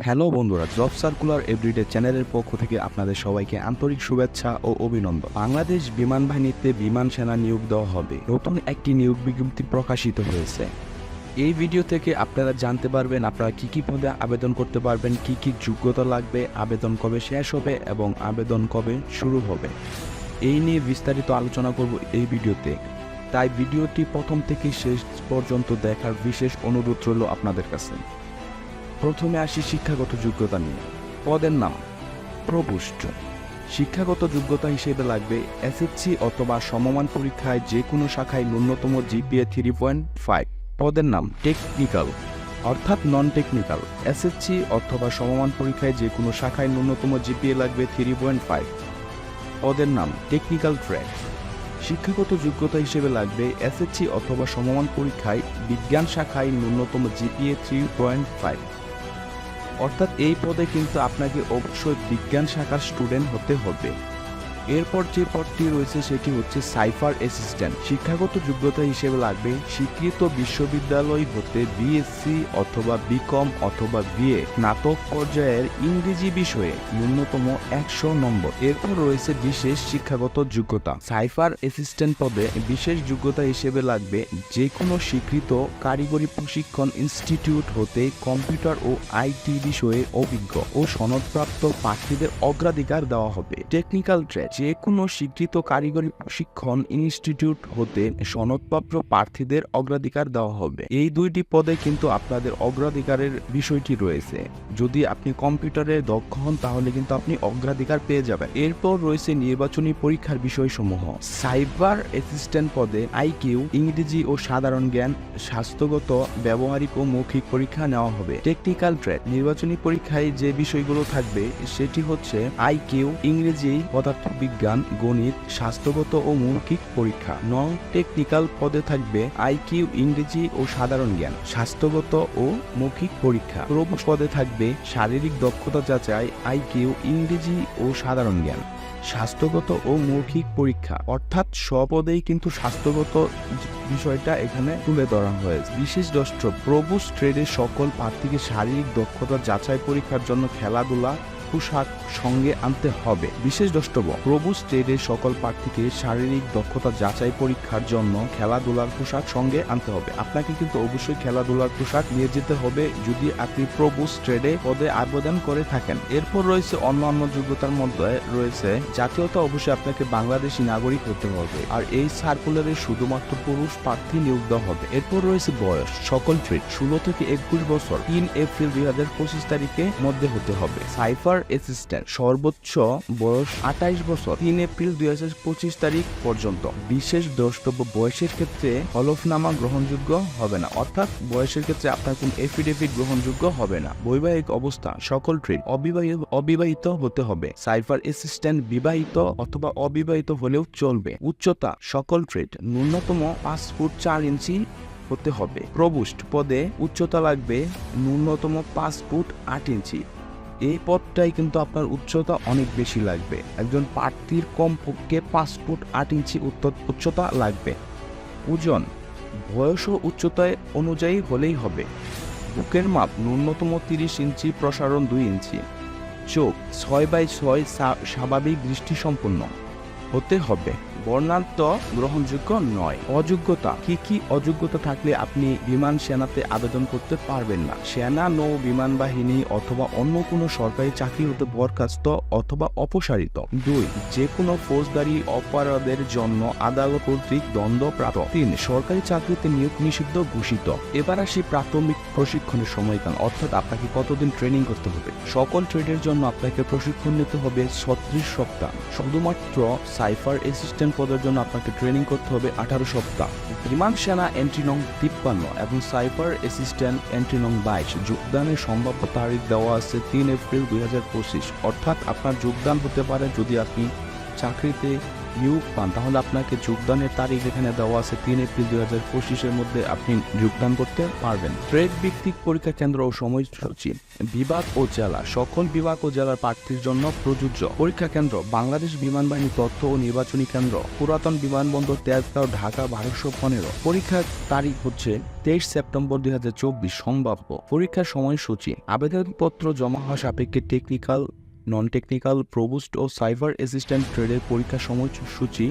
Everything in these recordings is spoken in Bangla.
হ্যালো বন্ধুরা, জব সার্কুলার এভরিডে চ্যানেলের পক্ষ থেকে আপনাদের সবাইকে আন্তরিক শুভেচ্ছা ও অভিনন্দন। বাংলাদেশ বিমান বাহিনীতে বিমান সেনা নিয়োগ দেওয়া হবে। নতুন একটি নিয়োগ বিজ্ঞপ্তি প্রকাশিত হয়েছে। এই ভিডিও থেকে আপনারা জানতে পারবেন আপনারা কি কি পদে আবেদন করতে পারবেন, কি কি যোগ্যতা লাগবে, আবেদন কবে শেষ হবে এবং আবেদন কবে শুরু হবে। এই নিয়ে বিস্তারিত আলোচনা করব এই ভিডিওতে। তাই ভিডিওটি প্রথম থেকে শেষ পর্যন্ত দেখার বিশেষ অনুরোধ রইল আপনাদের কাছে। প্রথমে আসি শিক্ষাগত যোগ্যতা নিয়ে। পদের নাম প্রভুষ্ট। শিক্ষাগত যোগ্যতা হিসেবে লাগবে এসএসসি অথবা সমমান পরীক্ষায় যে কোনো শাখায় ন্যূনতম জিপিএ 3.5। পদের নাম টেকনিক্যাল অর্থাৎ নন টেকনিক্যাল। এসএসসি অথবা সমমান পরীক্ষায় যে কোনো শাখায় ন্যূনতম জিপিএ লাগবে 3.5। পদের নাম টেকনিক্যাল ট্রেড। শিক্ষাগত যোগ্যতা হিসেবে লাগবে এসএসসি অথবা সমমান পরীক্ষায় বিজ্ঞান শাখায় ন্যূনতম জিপিএ 3.5। অর্থাৎ এই পদে কিন্তু আপনাকে অবশ্যই বিজ্ঞান শাখার স্টুডেন্ট হতে হবে। এরপর যে পদটি রয়েছে সেটি হচ্ছে সাইফার অ্যাসিস্ট্যান্ট। শিক্ষাগত যোগ্যতা হিসেবে লাগবে স্বীকৃত বিশ্ববিদ্যালয় হতে বিএসসি অথবা বিকম অথবা বিএ স্নাতক পর্যায়ের ইংরেজি বিষয়ে ন্যূনতম 100 নম্বর। এরপর রয়েছে বিশেষ শিক্ষাগত যোগ্যতা। সাইফার অ্যাসিস্ট্যান্ট পদে বিশেষ যোগ্যতা হিসেবে লাগবে যে কোনো স্বীকৃত কারিগরি প্রশিক্ষণ ইনস্টিটিউট হতে কম্পিউটার ও আইটি বিষয়ে অভিজ্ঞ ও সনদপ্রাপ্ত প্রার্থীদের অগ্রাধিকার দেওয়া হবে। Technical trade. যে কোনো স্বীকৃত কারিগরি প্রশিক্ষণ ইনস্টিটিউট হতে সনদপ্রাপ্ত প্রার্থীদের অগ্রাধিকার দেওয়া হবে। এই দুইটি পদে কিন্তু আপনাদের অগ্রাধিকারের বিষয়টি রয়েছে। যদি আপনি কম্পিউটারে দক্ষ হন তাহলে কিন্তু আপনি অগ্রাধিকার পেয়ে যাবেন। এরপর রয়েছে নির্বাচনী পরীক্ষার বিষয়সমূহ। সাইবার অ্যাসিস্ট্যান্ট পদে আইকিউ, ইংরেজি ও সাধারণ জ্ঞান, স্বাস্থ্যগত, ব্যবহারিক ও মৌখিক পরীক্ষা নেওয়া হবে। Technical trade. নির্বাচনী পরীক্ষায় যে বিষয়গুলো থাকবে সেটি হচ্ছে আইকিউ, ইংরেজি, পদার্থবিজ্ঞান, গণিত, স্বাস্থ্যগত ও মৌখিক পরীক্ষা। নন টেকনিক্যাল পদে থাকবে আইকিউ, ইংরেজি ও সাধারণ জ্ঞান, স্বাস্থ্যগত ও মৌখিক পরীক্ষা। প্রবেশ পদে থাকবে শারীরিক দক্ষতা যাচাই, আইকিউ, ইংরেজি ও সাধারণ জ্ঞান, স্বাস্থ্যগত ও মৌখিক পরীক্ষা। অর্থাৎ সপদেই কিন্তু স্বাস্থ্যগত বিষয়টা এখানে তুলে ধরা হয়েছে। বিশেষ দ্রষ্টব্য: প্রভুস ট্রেডের সকল প্রার্থীকে শারীরিক দক্ষতা যাচাই পরীক্ষার জন্য খেলাধুলা পোশাক সঙ্গে আনতে হবে। বিশেষ দ্রষ্টব্য: প্রভুস ট্রেডের সকল প্রার্থীকে শারীরিক দক্ষতা যাচাই পরীক্ষার জন্য খেলাধুলার পোশাক সঙ্গে আনতে হবে। আপনাকে কিন্তু অবশ্যই খেলাধুলার পোশাক নিয়ে যেতে হবে যদি আপনি প্রভুস ট্রেডে পদে আবেদন করে থাকেন। এরপর রয়েছে অন্যান্য যোগ্যতার মধ্যে রয়েছে জাতীয়তা। অবশ্যই আপনাকে বাংলাদেশী নাগরিক হতে হবে, আর এই সার্কুলারে শুধুমাত্র পুরুষ প্রার্থী নিয়োগ দেওয়া হবে। এরপর রয়েছে বয়স। সকল ট্রেড 16 থেকে 21 বছর 3 এপ্রিল 2025 তারিখের মধ্যে হতে হবে। সাইফার অ্যাসিস্ট্যান্ট সর্বোচ্চ বয়স 28 বছর 3 এপ্রিল 2025 তারিখ পর্যন্ত। বিশেষ দ্রষ্টব্য: বয়সের ক্ষেত্রে হলফনামা গ্রহণযোগ্য হবে না, অর্থাৎ বয়সের ক্ষেত্রে আপনার কোন এফিডেভিট গ্রহণযোগ্য হবে না। বৈবাহিক অবস্থা: সকল ট্রেড অবিবাহিত হতে হবে। সাইফার অ্যাসিস্ট্যান্ট বিবাহিত অথবা অবিবাহিত হলেও চলবে। উচ্চতা: সকল ট্রেড ন্যূনতম 5 ফুট 4 ইঞ্চি হতে হবে। প্রভুষ্ট পদে উচ্চতা লাগবে ন্যূনতম 5 ফুট 8 ইঞ্চি। এই পদটাই কিন্তু আপনার উচ্চতা অনেক বেশি লাগবে। একজন প্রার্থীর কমপক্ষে 5 ফুট 8 ইঞ্চি উচ্চতা লাগবে। ওজন: বয়স ও উচ্চতায় অনুযায়ী হলেই হবে। বুকের মাপ ন্যূনতম 30 ইঞ্চি, প্রসারণ 2 ইঞ্চি। চোখ 6/6 স্বাভাবিক দৃষ্টিসম্পন্ন হতে হবে। বর্ণাঢ্য গ্রহণযোগ্য নয়। অযোগ্যতা: কি কি অযোগ্যতা থাকলে আপনি বিমান সেনাতে আবেদন করতে পারবেন না? সেনা, নৌ বিমান বাহিনী অথবা অন্য কোনো সরকারি চাকরি হতে বরখাস্ত অথবা অপসারিত। 2. যে কোনো ফৌজদারি অপরাধের জন্য আদালত কর্তৃক দণ্ডপ্রাপ্ত। 3. সরকারি চাকরিতে নিয়োগ নিষিদ্ধ ঘোষিত। এবার আসি প্রাথমিক প্রশিক্ষণের সময়কাল, অর্থাৎ আপনাকে কতদিন ট্রেনিং করতে হবে। সকল ট্রেডের জন্য আপনাকে প্রশিক্ষণ নিতে হবে 36 সপ্তাহ। শুধুমাত্র সাইফার অ্যাসিস্ট্যান্ট পদের জন্য আপনাকে ট্রেনিং করতে হবে 18 সপ্তাহ। বিমান সেনা এন্ট্রি নং 53 এবং সাইফার অ্যাসিস্ট্যান্ট এন্ট্রি নং 22। যোগদানের সম্ভাব্য তারিখ দেওয়া আছে 3 এপ্রিল 2025। অর্থাৎ আপনার যোগদান হতে পারে যদি আপনি চাকরিতে নিয়োগ পান তাহলে আপনাকে যোগদানের তারিখ এখানে দেওয়া আছে 3 এপ্রিল 2025 মধ্যে আপনি যোগদান করতে পারবেন। ট্রেড ভিত্তিক পরীক্ষা কেন্দ্র ও সময়সূচি। বিভাগ ও জেলা। সকল বিভাগ ও জেলার প্রার্থীর জন্য প্রযোজ্য। পরীক্ষা কেন্দ্র: বাংলাদেশ বিমান বাহিনী তথ্য ও নির্বাচনী কেন্দ্র, পুরাতন বিমানবন্দর, তেজগাঁও, ঢাকা 1215। পরীক্ষার তারিখ হচ্ছে 23 সেপ্টেম্বর 2024 সম্ভাব্য। পরীক্ষার সময়সূচি: আবেদনপত্র জমা হওয়া সাপেক্ষে টেকনিক্যাল, নন টেকনিক্যাল, প্রোভোস্ট ও সাইবার অ্যাসিস্ট্যান্ট ট্রেডের পরীক্ষার সময়সূচি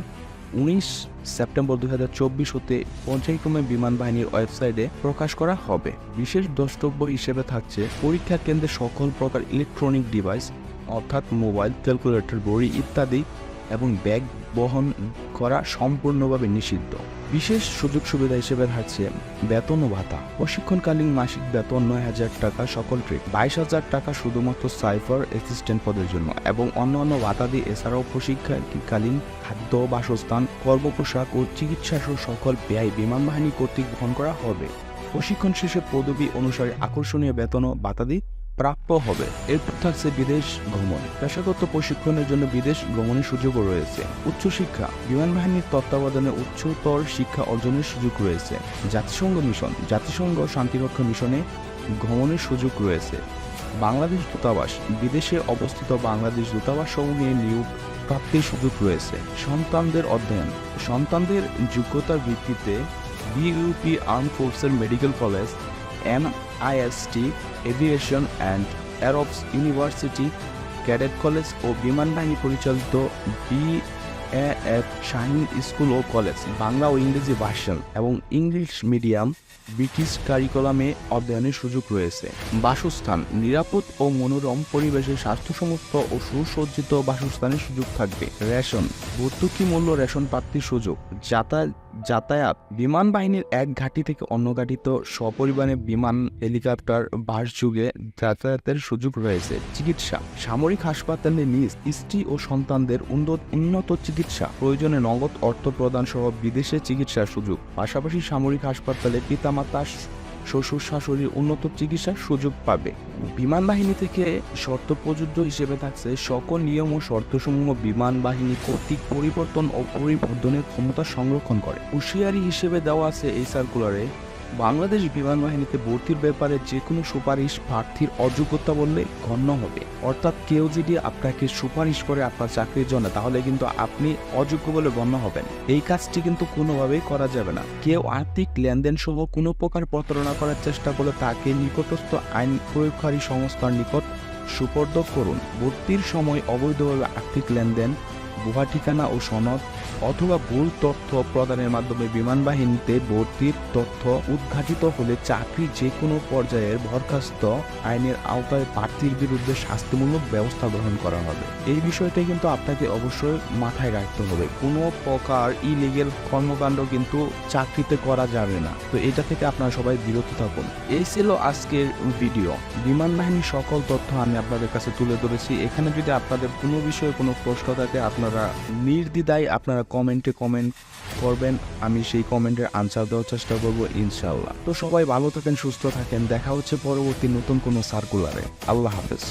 19 সেপ্টেম্বর 2024 হতে পর্যায়ক্রমে বিমান বাহিনীর ওয়েবসাইটে প্রকাশ করা হবে। বিশেষ দ্রষ্টব্য হিসেবে থাকছে পরীক্ষা কেন্দ্রে সকল প্রকার ইলেকট্রনিক ডিভাইস অর্থাৎ মোবাইল, ক্যালকুলেটর, ঘড়ি ইত্যাদি এবং ব্যাগ বহন করা সম্পূর্ণভাবে নিষিদ্ধ। বিশেষ সুযোগ সুবিধা হিসেবে থাকছে বেতন ও ভাতা। প্রশিক্ষণকালীন মাসিক বেতন 9,000 টাকা সকল ট্রেড, 22,000 টাকা শুধুমাত্র সাইফার অ্যাসিস্ট্যান্ট পদের জন্য এবং অন্যান্য ভাতা দিয়ে। এছাড়াও প্রশিক্ষণকালীন খাদ্য, বাসস্থান, কর্মপোশাক ও চিকিৎসা সহ সকল ব্যয় বিমান বাহিনী কর্তৃক বহন করা হবে। প্রশিক্ষণ শেষে পদবি অনুসারে আকর্ষণীয় বেতন ও ভাতা দিয়ে প্রাপ্য হবে। এরপর থাকছে বিদেশ ভ্রমণ। পেশাগত প্রশিক্ষণের জন্য বিদেশ ভ্রমণের সুযোগও রয়েছে। উচ্চশিক্ষা: বিমান বাহিনীর তত্ত্বাবধানে উচ্চতর শিক্ষা অর্জনের সুযোগ রয়েছে। জাতিসংঘ মিশন: জাতিসংঘ শান্তিরক্ষা মিশনে ভ্রমণের সুযোগ রয়েছে। বাংলাদেশ দূতাবাস: বিদেশে অবস্থিত বাংলাদেশ দূতাবাস সমূহে নিয়োগ প্রাপ্তির সুযোগ রয়েছে। সন্তানদের অধ্যয়ন: সন্তানদের যোগ্যতার ভিত্তিতে বিইউপি আর্ম ফোর্সের medical college, MIST aviation and aerospace university, cadet college ও বিমান বাহিনী পরিচালিত BAF শাহীন স্কুল ও কলেজ, বাংলা ও ইংরেজি ভার্সন এবং ইংলিশ মিডিয়াম ব্রিটিশ কারিকুলামে অধ্যয়নের সুযোগ রয়েছে। বাসস্থান: নিরাপদ ও মনোরম পরিবেশে স্বাস্থ্যসম্মত ও সুসজ্জিত বাসস্থানের সুযোগ থাকবে। রেশন: ভর্তুকি মূল্য রেশন প্রাপ্তির সুযোগ। যাতায়াত: বিমান বাহিনীর এক ঘাঁটি থেকে অন্য ঘাঁটিতে সপরিবারে বিমান, হেলিকপ্টার, বাস যুগে যাতায়াতের সুযোগ রয়েছে। চিকিৎসা: সামরিক হাসপাতালে নিজ স্ত্রী ও সন্তানদের উন্নত চিকিৎসা, প্রয়োজনে নগদ অর্থ প্রদান সহ বিদেশে চিকিৎসার সুযোগ। পাশাপাশি সামরিক হাসপাতালে পিতামাতা, শ্বশুর শাশুড়ির উন্নত চিকিৎসার সুযোগ পাবে। বিমান বাহিনী থেকে শর্ত প্রযোজ্য হিসেবে থাকছে সকল নিয়ম ও শর্তসমূহ বিমান বাহিনী কর্তৃক পরিবর্তন ও পরিবর্ধনের ক্ষমতা সংরক্ষণ করে। হুঁশিয়ারি হিসেবে দেওয়া আছে এই সার্কুলারে, বাংলাদেশ বিমান বাহিনীতে ভর্তির ব্যাপারে যে কোনো সুপারিশ প্রার্থীর অযোগ্যতা বললে গণ্য হবে। অর্থাৎ কেউ যদি আপনাকে সুপারিশ করে আপনার চাকরির জন্য, তাহলে কিন্তু আপনি অযোগ্য বলে গণ্য হবেন। এই কাজটি কিন্তু কোনোভাবেই করা যাবে না। কেউ আর্থিক লেনদেন সহ কোনো প্রকার প্রতারণা করার চেষ্টা করলে তাকে নিকটস্থ আইন প্রয়োগকারী সংস্থার নিকট সুপর্দ করুন। ভর্তির সময় অবৈধভাবে আর্থিক লেনদেন, ভুয়া ঠিকানা ও সনদ অথবা ভুল তথ্য প্রদানের মাধ্যমে বিমান বাহিনীতে ভর্তির তথ্য উদ্ঘাটিত হলে চাকরি যে কোনো পর্যায়ের বরখাস্ত আইনের আওতায় প্রার্থীর বিরুদ্ধে শাস্তিমূলক ব্যবস্থা গ্রহণ করা হবে। এই বিষয়টা কিন্তু আপনাকে অবশ্যই মাথায় রাখতে হবে। কোনো প্রকার ইলিগেল কর্মকাণ্ড কিন্তু চাকরিতে করা যাবে না। তো এটা থেকে আপনারা সবাই বিরত থাকুন। এই ছিল আজকের ভিডিও। বিমান বাহিনীর সকল তথ্য আমি আপনাদের কাছে তুলে ধরেছি। এখানে যদি আপনাদের কোনো বিষয়ে কোনো প্রশ্ন থাকে, আপনারা নির্দ্বিধায় আপনারা কমেন্ট করবেন। আমি সেই কমেন্টের আনসার দেওয়ার চেষ্টা করব ইনশাআল্লাহ। তো সবাই ভালো থাকেন, সুস্থ থাকেন। দেখা হচ্ছে পরবর্তী নতুন কোনো সার্কুলারে। আল্লাহ হাফেজ।